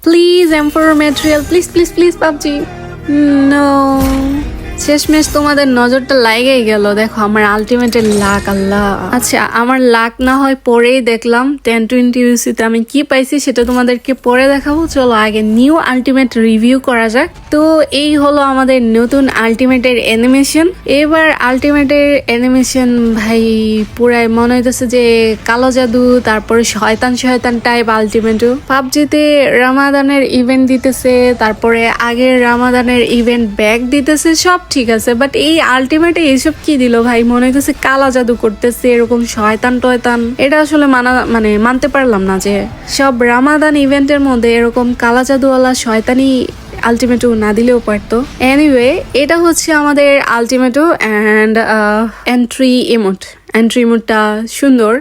Please M4 material, please please please PUBG. No, শেষমেশ তোমাদের নজরটা লাগেই গেল। দেখো আমার আলটিমেটের লাক, আল্লাহ। আচ্ছা, আমার লাক না হয় পরেই দেখলাম 1020 ইউসিতে আমি কি পাইছি সেটা তোমাদেরকে পরে দেখাবো। চলো আগে নিউ আলটিমেট রিভিউ করা যাক। তো এই হলো আমাদের নতুন আলটিমেটের অ্যানিমেশন। এবার আলটিমেটের অ্যানিমেশন ভাই পুরাই মনে হইতেছে যে কালো জাদু, তারপরে শয়তান শয়তান টাইপ আলটিমেটও। পাবজিতে রামাদানের ইভেন্ট দিতেছে, তারপরে আগের রামাদানের ইভেন্ট ব্যাক দিতেছে, সব ঠিক আছে। বাট এই আলটিমেটে এইসব কি দিল ভাই? মনে হইতেছে কালা জাদু করতেছে, এরকম শয়তান টয়তান। এটা আসলে মানতে পারলাম না যে সব রামাদান ইভেন্টের মধ্যে এরকম কালা জাদুওয়ালা শয়তানি আলটিমেটো না দিলেও পারতো। এনিওয়ে, এটা হচ্ছে আমাদের আলটিমেটো অ্যান্ড এন্ট্রি ইমোটটা সুন্দর।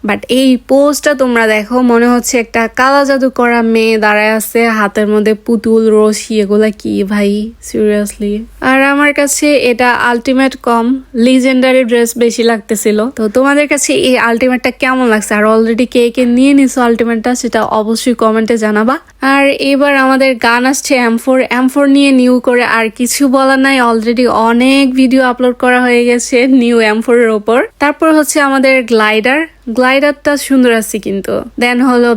বাট এই পোজটা তোমরা দেখো, মনে হচ্ছে একটা কালা জাদু করা মেয়ে দাঁড়ায় আছে, হাতের মধ্যে পুতুল রশি, এগুলা কি ভাই, সিরিয়াসলি। আর আমার কাছে এটা আলটিমেট কম লিজেন্ডারি ড্রেস বেশি লাগতেছিল। তো তোমাদের কাছে এই আলটিমেটটা কেমন লাগছে, আর অলরেডি কে কে নিয়ে নিছো আলটিমেটটা, সেটা অবশ্যই কমেন্টে জানাবা। আর এবার আমাদের গান আসছে M4 নিয়ে নিউ করে আর কিছু বলার নাই, অলরেডি অনেক ভিডিও আপলোড করা হয়ে গেছে নিউ M4 এর ওপর। তারপর হচ্ছে আমাদের গ্লাইডারটা সুন্দর আছে কিন্তু। দেন হলো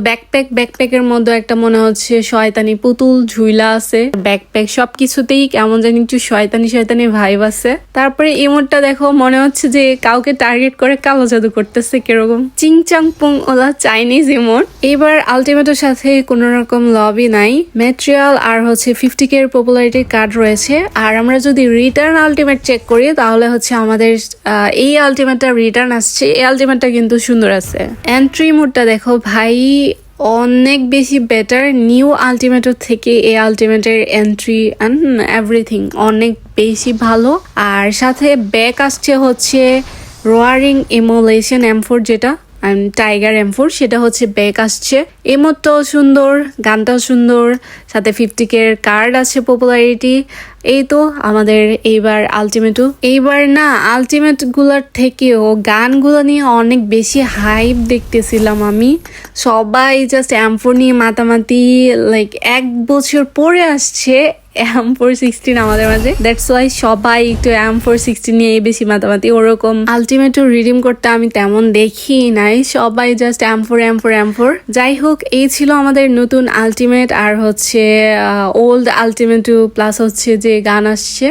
ব্যাকপ্যাকের মধ্যে একটা মনে হচ্ছে শয়তানি পুতুল ঝুইলা আছে। ব্যাকপ্যাক সবকিছুতেই কেমন জানি একটু শয়তানি ভাইব আছে। তারপরে ইমোটটা দেখো, মনে হচ্ছে যে কাউকে টার্গেট করে কালো জাদু করতেছে কিরকম, চিংচাং পুং ওলা চাইনিজ ইমোট। এবার আলটিমেটের সাথে কোনো রকম লবি নাই, ম্যাটেরিয়াল আর হচ্ছে 50K এর পপুলারিটি কার্ড রয়েছে। আর আমরা যদি রিটার্ন আলটিমেট চেক করি তাহলে হচ্ছে আমাদের এই আলটিমেটটা রিটার্ন আসছে। এই আলটিমেটটা কিন্তু সুন্দর আছে। এন্ট্রি মোডটা দেখো ভাই, অনেক বেশি বেটার নিউ আলটিমেটের থেকে। এই আলটিমেটের এন্ট্রি অ্যান্ড এভরিথিং অনেক বেশি ভালো। আর সাথে ব্যাক আসছে হচ্ছে রোয়ারিং ইমোলেশন M4, যেটা টাইগার M4, সেটা হচ্ছে ব্যাক আসছে। এমোটটাও সুন্দর, গানটাও সুন্দর, সাথে 50K এর কার্ড আছে পপুলারিটি। এই তো আমাদের এইবার আলটিমেট গুলার থেকেও গানগুলো নিয়ে অনেক বেশি হাইপ দেখতেছিলাম আমি। সবাই জাস্ট M4 নিয়ে মাতামাতি, লাইক 1 বছর পরে আসছে M416 আমাদের মাঝে। দ্যাটস ওয়াই সবাই একটু M416 নিয়ে বেশি মাতামাতি। ওরকম আলটিমেটও রিডিম করতে আমি তেমন দেখি নাই, সবাই জাস্ট M4। যাই হোক, এই ছিল আমাদের নতুন আলটিমেট আর হচ্ছে ওল্ড আলটিমেটও প্লাস হচ্ছে যে গান আসছে।